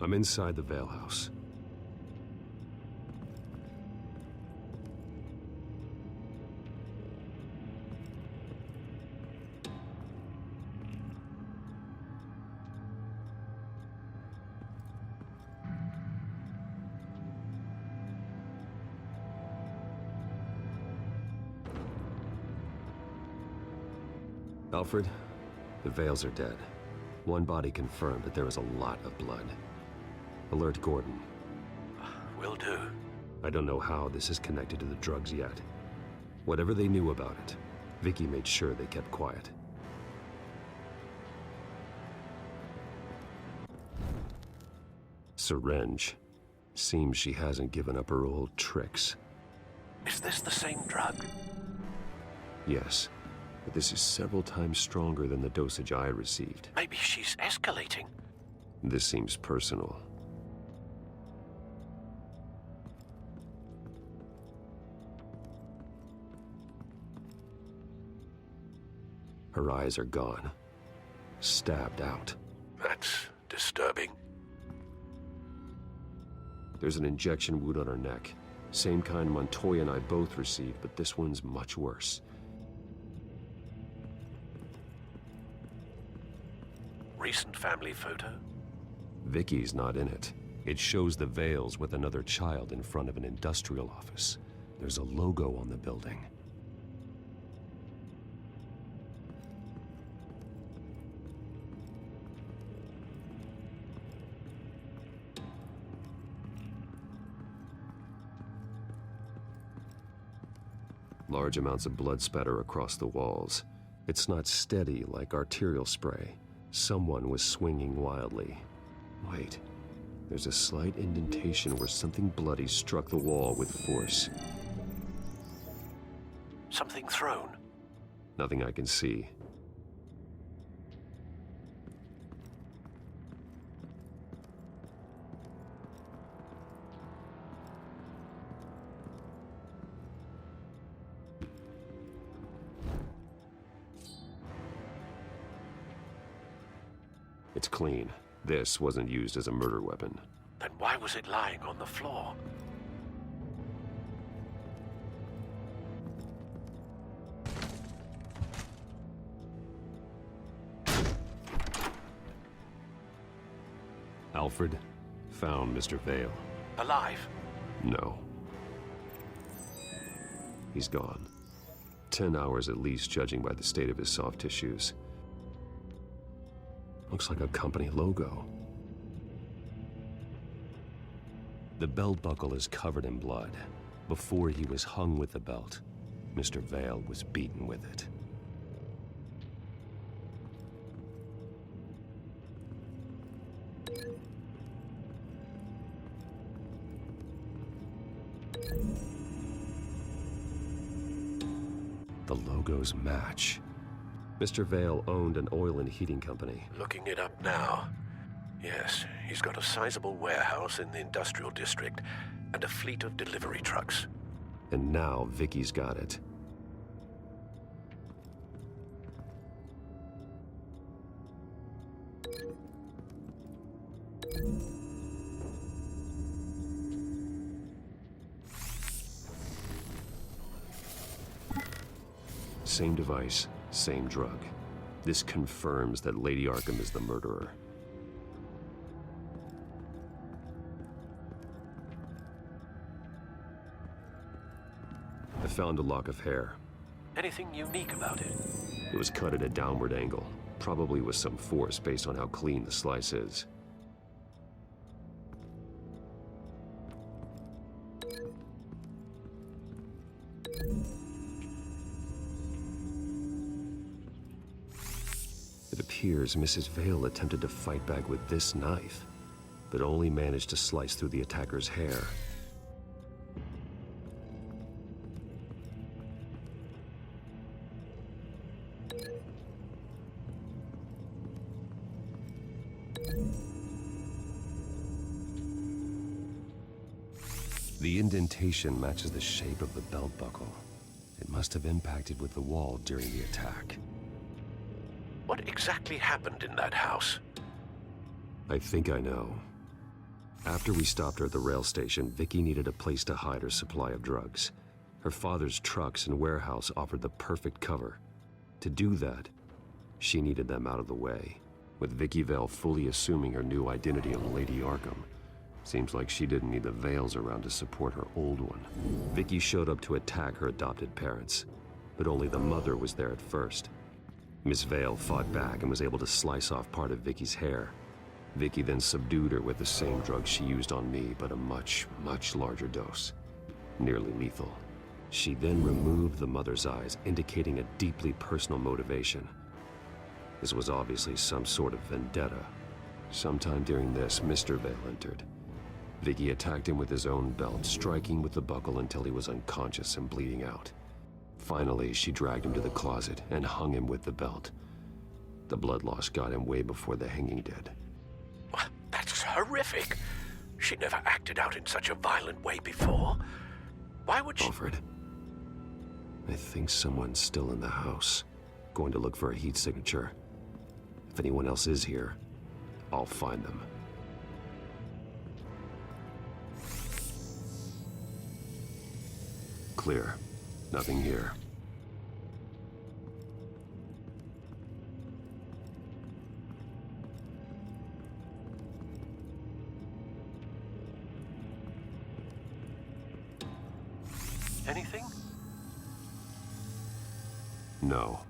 I'm inside the Vale House. Alfred, the Vales are dead. One body confirmed, but there is a lot of blood. Alert Gordon. Will do. I don't know how this is connected to the drugs yet. Whatever they knew about it, Vicky made sure they kept quiet. Syringe. Seems she hasn't given up her old tricks. Is this the same drug? Yes, but this is several times stronger than the dosage I received. Maybe she's escalating. This seems personal. Her eyes are gone. Stabbed out. That's disturbing. There's an injection wound on her neck. Same kind Montoya and I both received, but this one's much worse. Recent family photo? Vicky's not in it. It shows the Vales with another child in front of an industrial office. There's a logo on the building. Large amounts of blood spatter across the walls. It's not steady like arterial spray. Someone was swinging wildly. Wait, there's a slight indentation where something bloody struck the wall with force. Something thrown? Nothing I can see. It's clean. This wasn't used as a murder weapon. Then why was it lying on the floor? Alfred found Mr. Vale. Alive? No. He's gone. 10 hours at least, judging by the state of his soft tissues. Looks like a company logo. The belt buckle is covered in blood. Before he was hung with the belt, Mr. Vale was beaten with it. The logos match. Mr. Vale owned an oil and heating company. Looking it up now. Yes, he's got a sizable warehouse in the industrial district and a fleet of delivery trucks. And now Vicky's got it. Same device, same drug. This confirms that Lady Arkham is the murderer. I found a lock of hair. Anything unique about it? It was cut at a downward angle, probably with some force based on how clean the slice is. It appears Mrs. Vale attempted to fight back with this knife, but only managed to slice through the attacker's hair. The indentation matches the shape of the belt buckle. It must have impacted with the wall during the attack. What exactly happened in that house? I think I know. After we stopped her at the rail station, Vicky needed a place to hide her supply of drugs. Her father's trucks and warehouse offered the perfect cover. To do that, she needed them out of the way. With Vicky Vale fully assuming her new identity of Lady Arkham, seems like she didn't need the veils around to support her old one. Vicky showed up to attack her adopted parents, but only the mother was there at first. Miss Vale fought back and was able to slice off part of Vicky's hair. Vicky then subdued her with the same drug she used on me, but a much, much larger dose. Nearly lethal. She then removed the mother's eyes, indicating a deeply personal motivation. This was obviously some sort of vendetta. Sometime during this, Mr. Vale entered. Vicky attacked him with his own belt, striking with the buckle until he was unconscious and bleeding out. Finally, she dragged him to the closet and hung him with the belt. The blood loss got him way before the hanging did. That's horrific. She never acted out in such a violent way before. Why would she... Alfred, I think someone's still in the house. Going to look for a heat signature. If anyone else is here, I'll find them. Clear. Nothing here. Anything? No.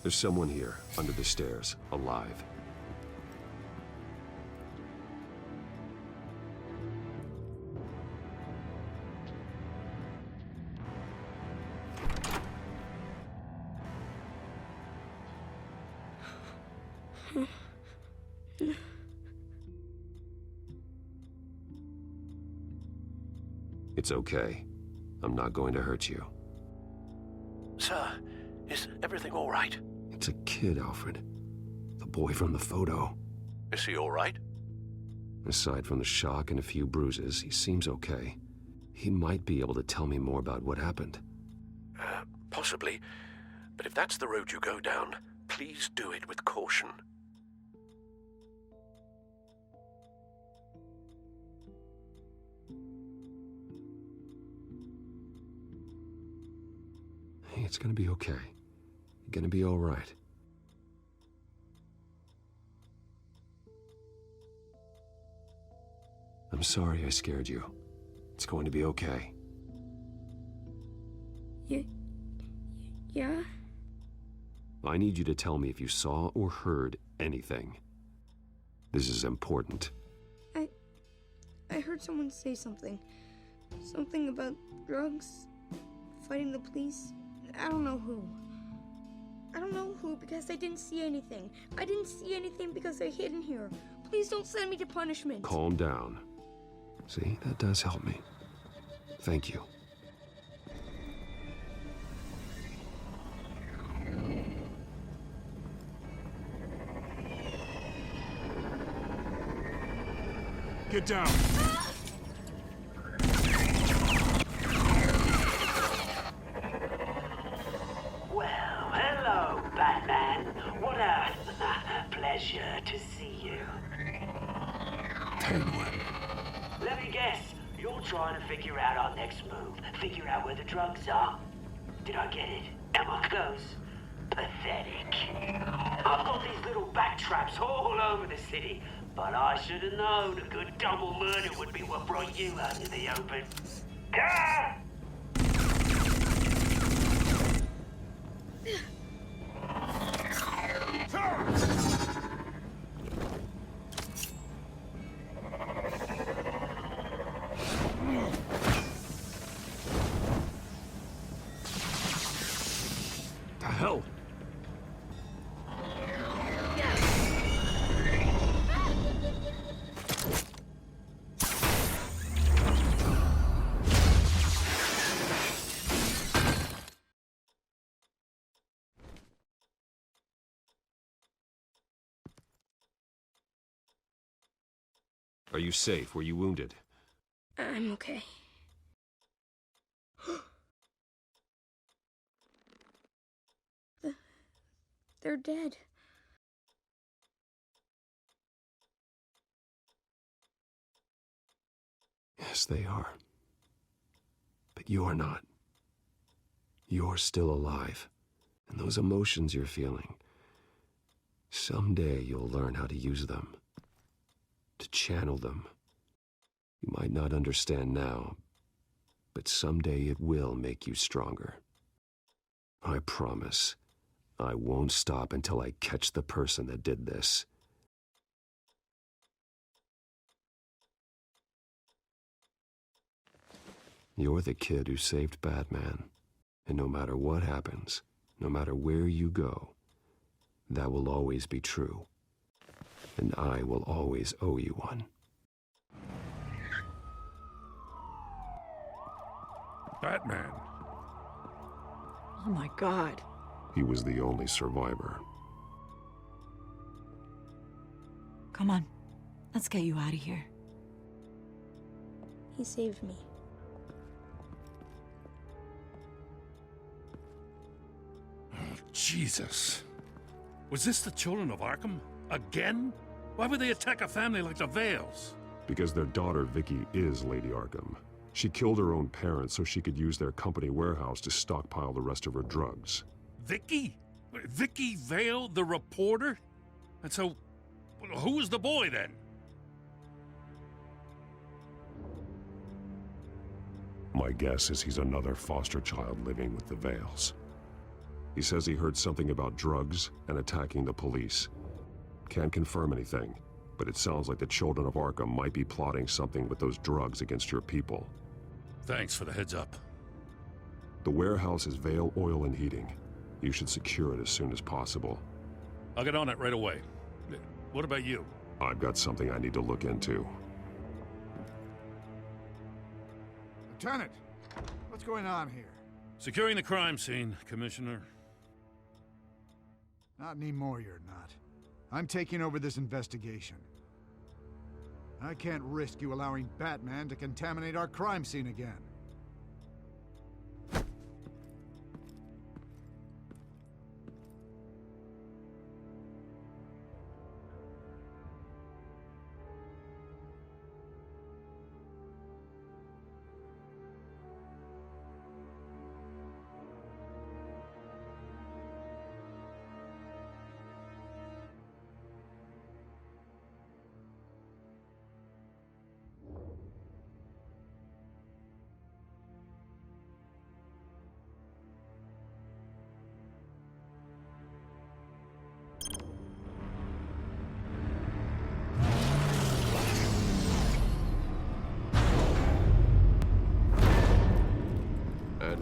There's someone here, under the stairs, alive. It's okay. I'm not going to hurt you. Sir, is everything all right? It's a kid, Alfred. The boy from the photo. Is he all right? Aside from the shock and a few bruises, he seems okay. He might be able to tell me more about what happened. Possibly. But if that's the road you go down, please do it with caution. Hey, it's gonna be okay. You're gonna be all right. I'm sorry I scared you. It's going to be okay. Yeah? I need you to tell me if you saw or heard anything. This is important. I heard someone say something. Something about drugs, fighting the police. I don't know who. I don't know who because I didn't see anything. I didn't see anything because I hid in here. Please don't send me to punishment. Calm down. See, that does help me. Thank you. Get down! Well, hello, Batman. What a pleasure to see you. Penguin. Let me guess, you're trying to figure out our next move. Figure out where the drugs are. Did I get it? Am I close? Pathetic. I've got these little bat traps all over the city, but I should have known a good double murder would be what brought you out in the open. Ah! The hell? Are you safe? Were you wounded? I'm okay. They're dead. Yes, they are. But you're not. You're still alive. And those emotions you're feeling, someday you'll learn how to use them. To channel them. You might not understand now, but someday it will make you stronger. I promise, I won't stop until I catch the person that did this. You're the kid who saved Batman, and no matter what happens, no matter where you go, that will always be true, and I will always owe you one. Batman. Oh my God. He was the only survivor. Come on. Let's get you out of here. He saved me. Oh, Jesus. Was this the children of Arkham? Again? Why would they attack a family like the Vales? Because their daughter, Vicky, is Lady Arkham. She killed her own parents so she could use their company warehouse to stockpile the rest of her drugs. Vicky? Vicky Vale, the reporter? And so, who was the boy then? My guess is he's another foster child living with the Vales. He says he heard something about drugs and attacking the police. Can't confirm anything, but it sounds like the children of Arkham might be plotting something with those drugs against your people. Thanks for the heads up. The warehouse is Vale Oil and Heating. You should secure it as soon as possible. I'll get on it right away. What about you? I've got something I need to look into. Lieutenant, what's going on here? Securing the crime scene, Commissioner. Not anymore, you're not. I'm taking over this investigation. I can't risk you allowing Batman to contaminate our crime scene again.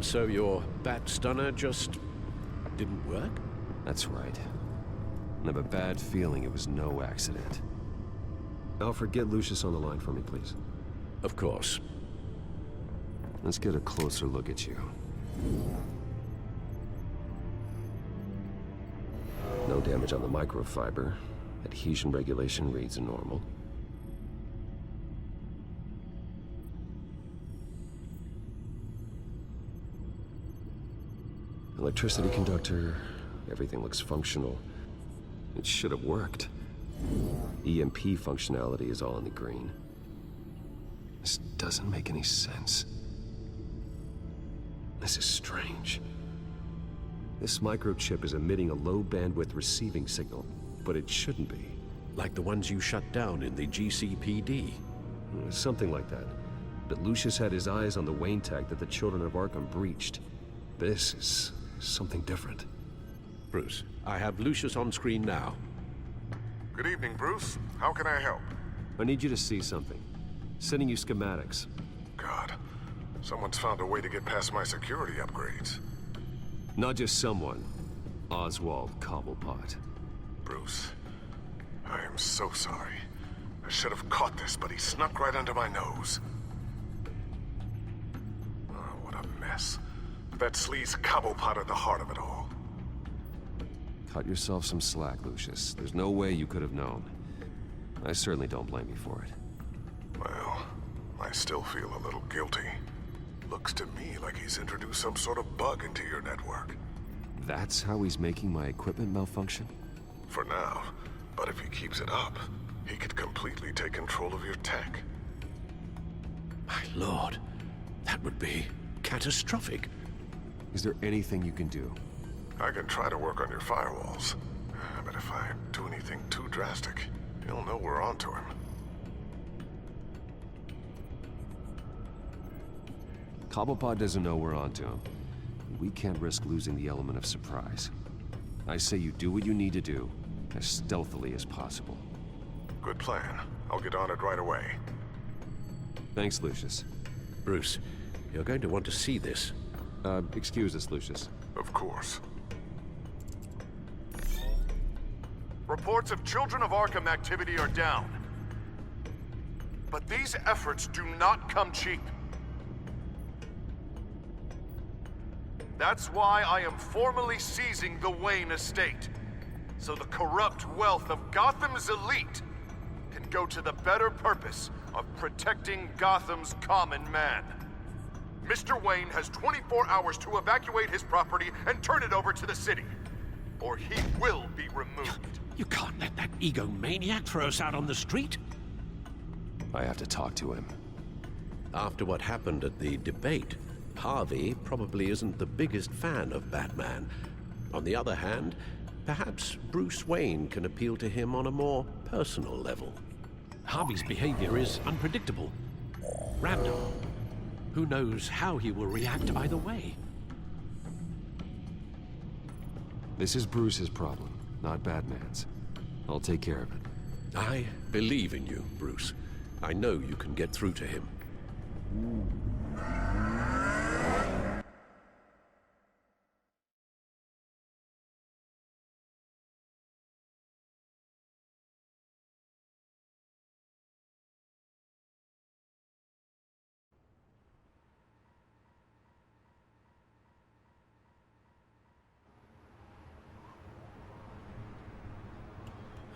And so your bat stunner just didn't work? That's right. I have a bad feeling it was no accident. Alfred, get Lucius on the line for me, please. Of course. Let's get a closer look at you. No damage on the microfiber. Adhesion regulation reads normal. Electricity conductor, everything looks functional. It should have worked. EMP functionality is all in the green. This doesn't make any sense. This is strange. This microchip is emitting a low-bandwidth receiving signal, but it shouldn't be. Like the ones you shut down in the GCPD. Something like that. But Lucius had his eyes on the Wayne tag that the children of Arkham breached. This is something different. Bruce, I have Lucius on screen now. Good evening, Bruce. How can I help? I need you to see something. Sending you schematics. God, someone's found a way to get past my security upgrades. Not just someone. Oswald Cobblepot. Bruce, I am so sorry. I should have caught this, but he snuck right under my nose. Oh, what a mess. That sleaze Cobblepot at the heart of it all. Cut yourself some slack, Lucius. There's no way you could have known. I certainly don't blame you for it. Well, I still feel a little guilty. Looks to me like he's introduced some sort of bug into your network. That's how he's making my equipment malfunction? For now. But if he keeps it up, he could completely take control of your tech. My lord, that would be catastrophic. Is there anything you can do? I can try to work on your firewalls. But if I do anything too drastic, he'll know we're onto him. Cobblepot doesn't know we're onto him. We can't risk losing the element of surprise. I say you do what you need to do, as stealthily as possible. Good plan. I'll get on it right away. Thanks, Lucius. Bruce, you're going to want to see this. Excuse us, Lucius. Of course. Reports of Children of Arkham activity are down. But these efforts do not come cheap. That's why I am formally seizing the Wayne estate, so the corrupt wealth of Gotham's elite can go to the better purpose of protecting Gotham's common man. Mr. Wayne has 24 hours to evacuate his property and turn it over to the city, or he will be removed. You can't let that egomaniac throw us out on the street. I have to talk to him. After what happened at the debate, Harvey probably isn't the biggest fan of Batman. On the other hand, perhaps Bruce Wayne can appeal to him on a more personal level. Harvey's behavior is unpredictable, random. Who knows how he will react either way? This is Bruce's problem, not Batman's. I'll take care of it. I believe in you, Bruce. I know you can get through to him.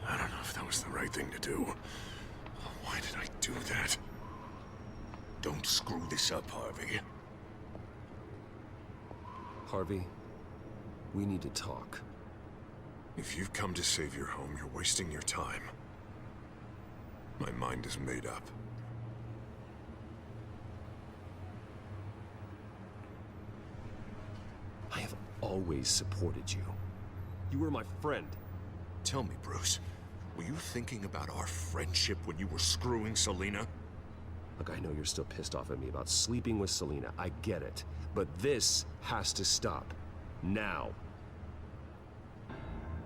I don't know if that was the right thing to do. Why did I do that? Don't screw this up, Harvey. Harvey, we need to talk. If you've come to save your home, you're wasting your time. My mind is made up. I have always supported you. You were my friend. Tell me, Bruce, were you thinking about our friendship when you were screwing Selina? Look, I know you're still pissed off at me about sleeping with Selina. I get it. But this has to stop. Now.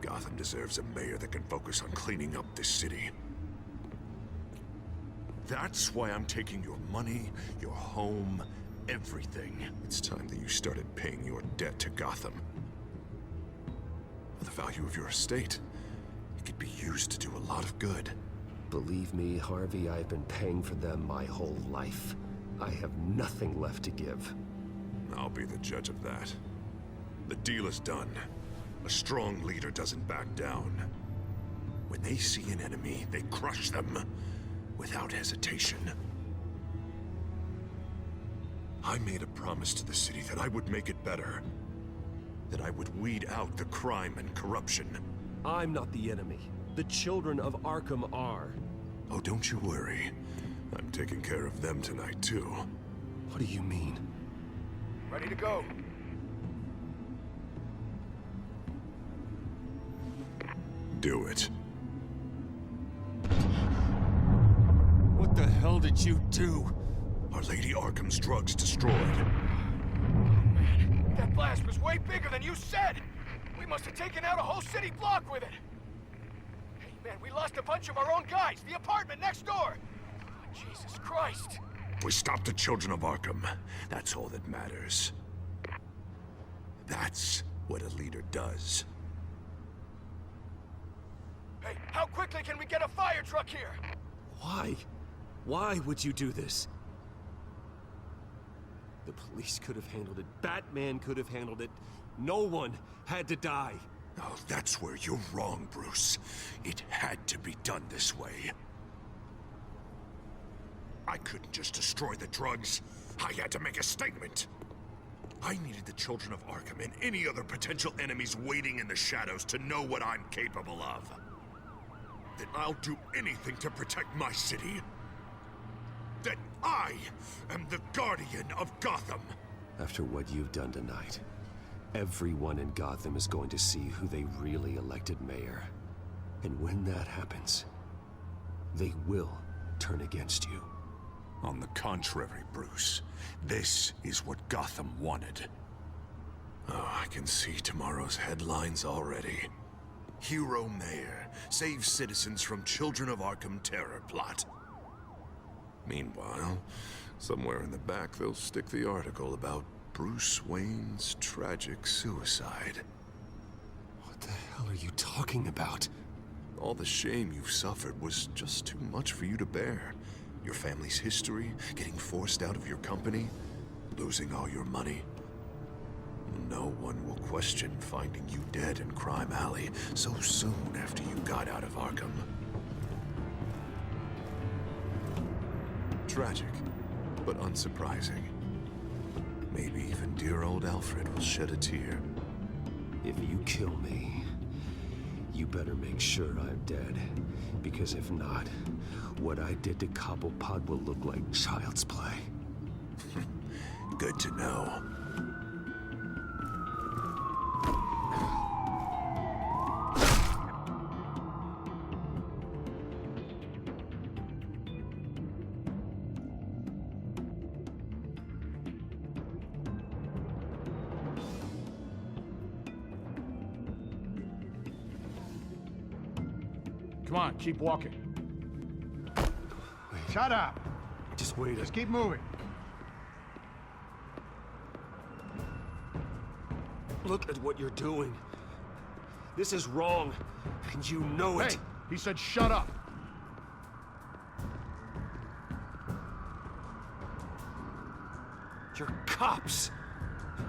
Gotham deserves a mayor that can focus on cleaning up this city. That's why I'm taking your money, your home, everything. It's time that you started paying your debt to Gotham. For the value of your estate, it could be used to do a lot of good. Believe me, Harvey, I've been paying for them my whole life. I have nothing left to give. I'll be the judge of that. The deal is done. A strong leader doesn't back down. When they see an enemy, they crush them without hesitation. I made a promise to the city that I would make it better. That I would weed out the crime and corruption. I'm not the enemy. The children of Arkham are. Oh, don't you worry. I'm taking care of them tonight, too. What do you mean? Ready to go. Do it. What the hell did you do? Our Lady Arkham's drugs destroyed. Man, that blast was way bigger than you said! We must have taken out a whole city block with it! Hey, man, we lost a bunch of our own guys! The apartment next door! Oh, Jesus Christ! We stopped the Children of Arkham. That's all that matters. That's what a leader does. Hey, how quickly can we get a fire truck here? Why? Why would you do this? The police could have handled it. Batman could have handled it. No one had to die. Oh, that's where you're wrong, Bruce. It had to be done this way. I couldn't just destroy the drugs. I had to make a statement. I needed the children of Arkham and any other potential enemies waiting in the shadows to know what I'm capable of. That I'll do anything to protect my city. That I am the guardian of Gotham. After what you've done tonight, everyone in Gotham is going to see who they really elected mayor. And when that happens, they will turn against you. On the contrary, Bruce, this is what Gotham wanted. Oh, I can see tomorrow's headlines already. Hero Mayor saves citizens from Children of Arkham terror plot. Meanwhile, somewhere in the back they'll stick the article about Bruce Wayne's tragic suicide. What the hell are you talking about? All the shame you've suffered was just too much for you to bear. Your family's history, getting forced out of your company, losing all your money. No one will question finding you dead in Crime Alley so soon after you got out of Arkham. Tragic, but unsurprising. Maybe even dear old Alfred will shed a tear. If you kill me, you better make sure I'm dead. Because if not, what I did to Cobblepot will look like child's play. Good to know. Come on, keep walking. Shut up! Just wait. Just keep moving. Look at what you're doing. This is wrong, and you know it. Hey, he said shut up. You're cops.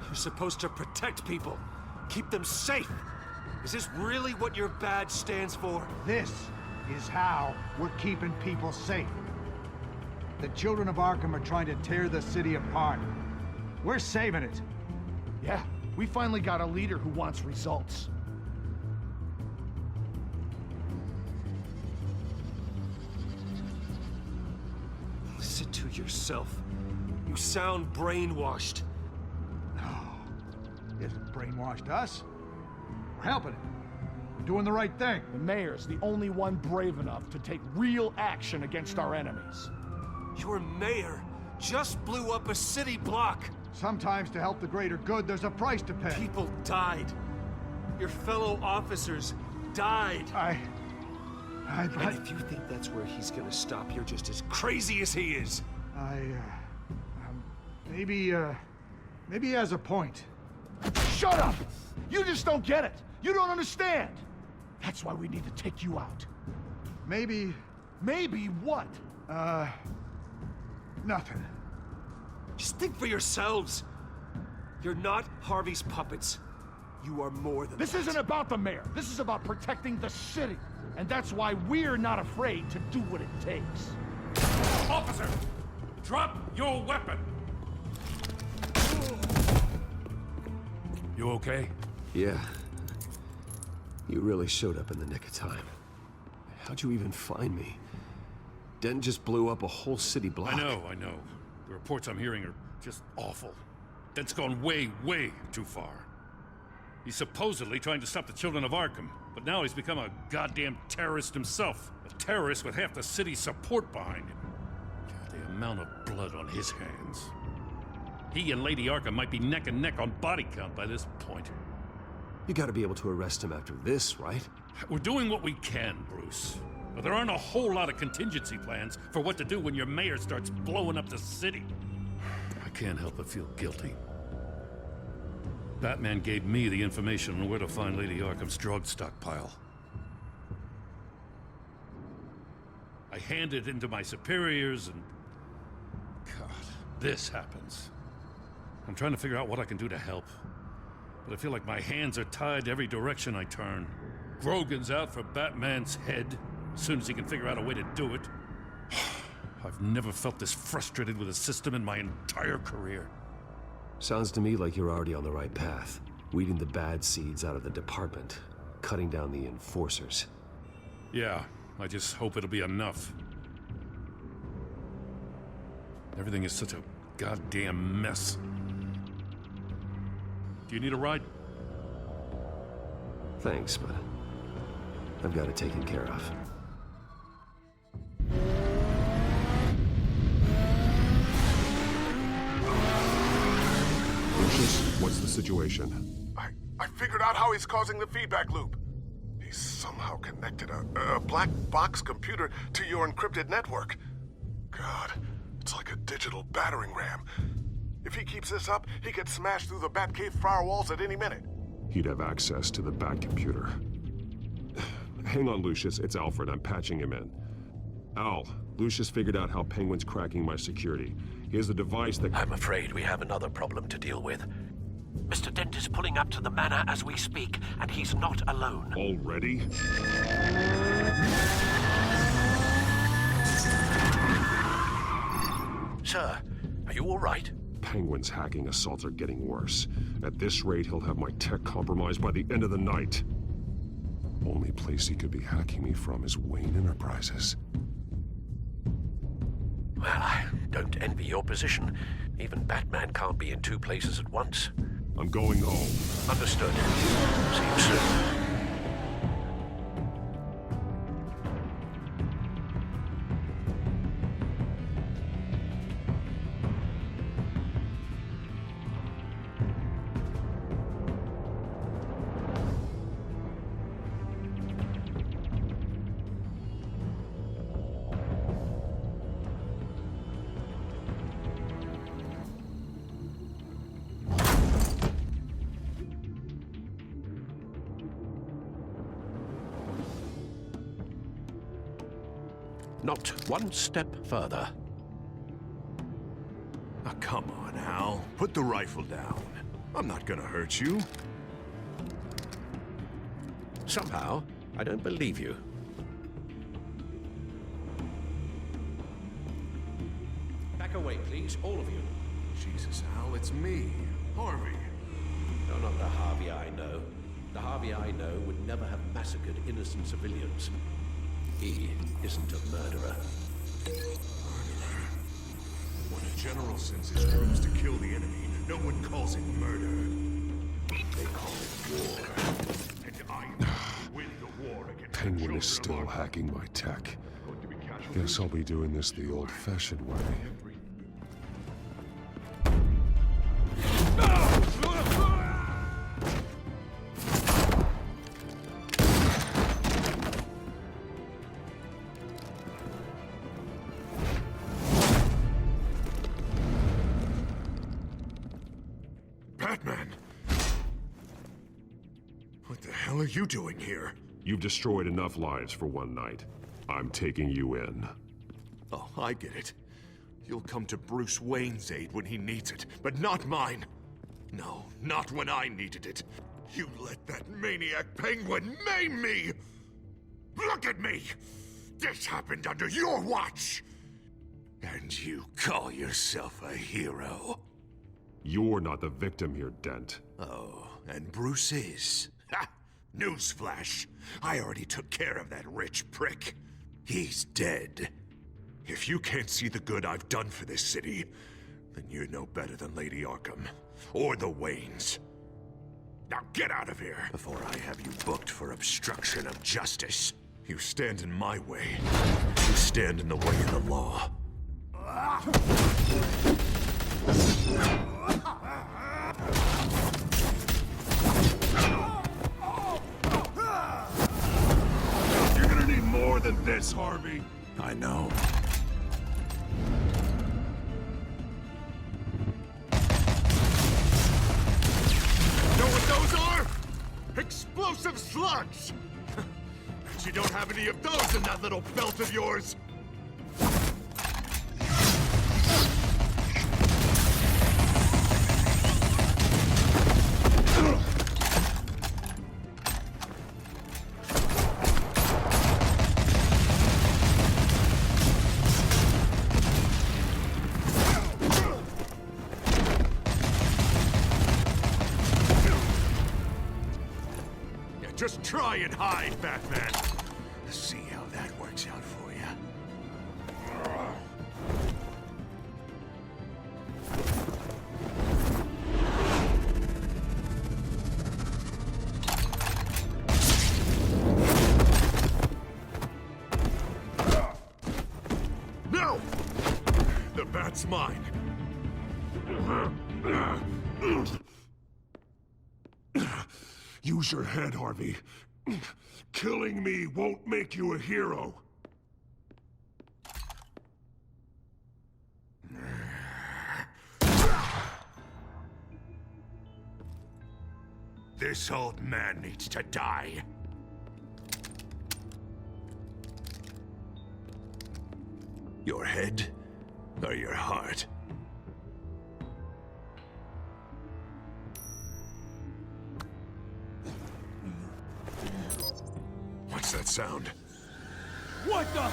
You're supposed to protect people, keep them safe. Is this really what your badge stands for? This is how we're keeping people safe. The children of Arkham are trying to tear the city apart. We're saving it. Yeah, we finally got a leader who wants results. Listen to yourself. You sound brainwashed. No, he hasn't brainwashed us. We're helping him. We're doing the right thing. The mayor's the only one brave enough to take real action against our enemies. Your mayor just blew up a city block. Sometimes to help the greater good, there's a price to pay. People died. Your fellow officers died. And if you think that's where he's gonna stop, you're just as crazy as he is. Maybe he has a point. Shut up! You just don't get it. You don't understand. That's why we need to take you out. Maybe... Maybe what? Nothing. Just think for yourselves. You're not Harvey's puppets. You are more than This that. isn't about the mayor. This is about protecting the city. And that's why we're not afraid to do what it takes. Officer! Drop your weapon! You okay? Yeah. You really showed up in the nick of time. How'd you even find me? Dent just blew up a whole city block. I know. The reports I'm hearing are just awful. Dent's gone way, way too far. He's supposedly trying to stop the children of Arkham, but now he's become a goddamn terrorist himself. A terrorist with half the city's support behind him. God, the amount of blood on his hands. He and Lady Arkham might be neck and neck on body count by this point. You gotta be able to arrest him after this, right? We're doing what we can, Bruce. But there aren't a whole lot of contingency plans for what to do when your mayor starts blowing up the city. I can't help but feel guilty. Batman gave me the information on where to find Lady Arkham's drug stockpile. I handed it into my superiors and... God, this happens. I'm trying to figure out what I can do to help. But I feel like my hands are tied every direction I turn. Grogan's out for Batman's head as soon as he can figure out a way to do it. I've never felt this frustrated with a system in my entire career. Sounds to me like you're already on the right path. Weeding the bad seeds out of the department. Cutting down the enforcers. Yeah, I just hope it'll be enough. Everything is such a goddamn mess. Do you need a ride? Thanks, but I've got it taken care of. Lucius, what's the situation? I figured out how he's causing the feedback loop. He's somehow connected a black box computer to your encrypted network. God, it's like a digital battering ram. If he keeps this up, he could smash through the Batcave firewalls at any minute. He'd have access to the Bat computer. Hang on, Lucius. It's Alfred. I'm patching him in. Al, Lucius figured out how Penguin's cracking my security. He has a device that... I'm afraid we have another problem to deal with. Mr. Dent is pulling up to the manor as we speak, and he's not alone. Already? Sir, are you all right? Penguin's hacking assaults are getting worse. At this rate, he'll have my tech compromised by the end of the night. Only place he could be hacking me from is Wayne Enterprises. Well, I don't envy your position. Even Batman can't be in two places at once. I'm going home. Understood. See you soon. Not one step further. Oh, come on, Al. Put the rifle down. I'm not gonna hurt you. Somehow, I don't believe you. Back away, please, all of you. Jesus, Al, it's me, Harvey. You're not the Harvey I know. The Harvey I know would never have massacred innocent civilians. He isn't a murderer. Murderer? When a general sends his troops to kill the enemy, no one calls it murder. They call it war. And I win the war against Penguin is still hacking my tech. Guess I'll be doing this the old-fashioned way. Batman! What the hell are you doing here? You've destroyed enough lives for one night. I'm taking you in. Oh, I get it. You'll come to Bruce Wayne's aid when he needs it, but not mine. No, not when I needed it. You let that maniac Penguin maim me! Look at me! This happened under your watch! And you call yourself a hero? You're not the victim here, Dent. Oh, and Bruce is. Ha! Newsflash. I already took care of that rich prick. He's dead. If you can't see the good I've done for this city, then you're no better than Lady Arkham. Or the Waynes. Now get out of here before I have you booked for obstruction of justice. You stand in my way. You stand in the way of the law. You're gonna need more than this, Harvey. I know. Know what those are? Explosive slugs! Bet you don't have any of those in that little belt of yours! Just try and hide, Batman. See how that works out for you. No! The bat's mine. Use your head, Harvey. Killing me won't make you a hero. This old man needs to die. Your head or your heart? What's that sound? What the?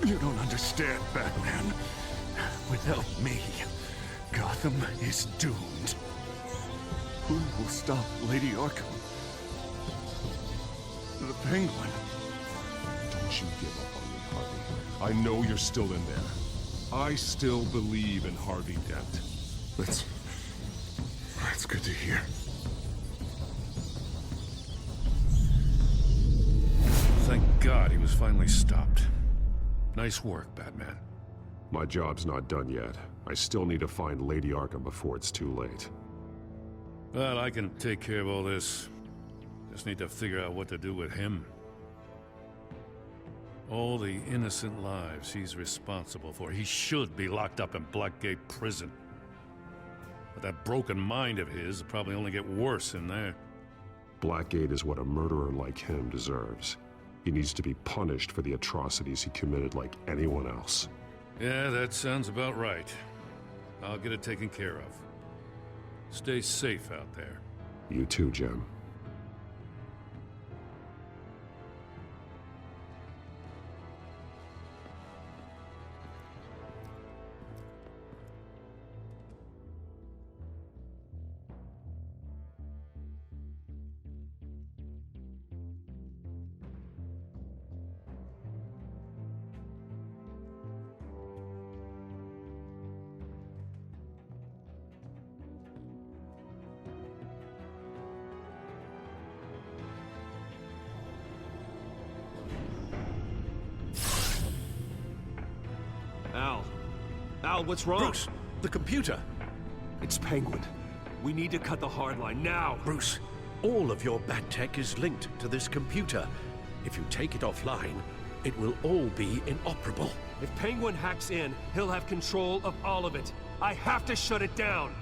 You don't understand, Batman. Without me, Gotham is doomed. Who will stop Lady Arkham? The Penguin. Don't you give up on me, Harvey. I know you're still in there. I still believe in Harvey Dent. That's good to hear. Thank God he was finally stopped. Nice work, Batman. My job's not done yet. I still need to find Lady Arkham before it's too late. Well, I can take care of all this. Just need to figure out what to do with him. All the innocent lives he's responsible for. He should be locked up in Blackgate Prison. But that broken mind of his will probably only get worse in there. Blackgate is what a murderer like him deserves. He needs to be punished for the atrocities he committed like anyone else. Yeah, that sounds about right. I'll get it taken care of. Stay safe out there. You too, Jim. Al, what's wrong? Bruce, the computer. It's Penguin. We need to cut the hard line now. Bruce, all of your bat tech is linked to this computer. If you take it offline, it will all be inoperable. If Penguin hacks in, he'll have control of all of it. I have to shut it down.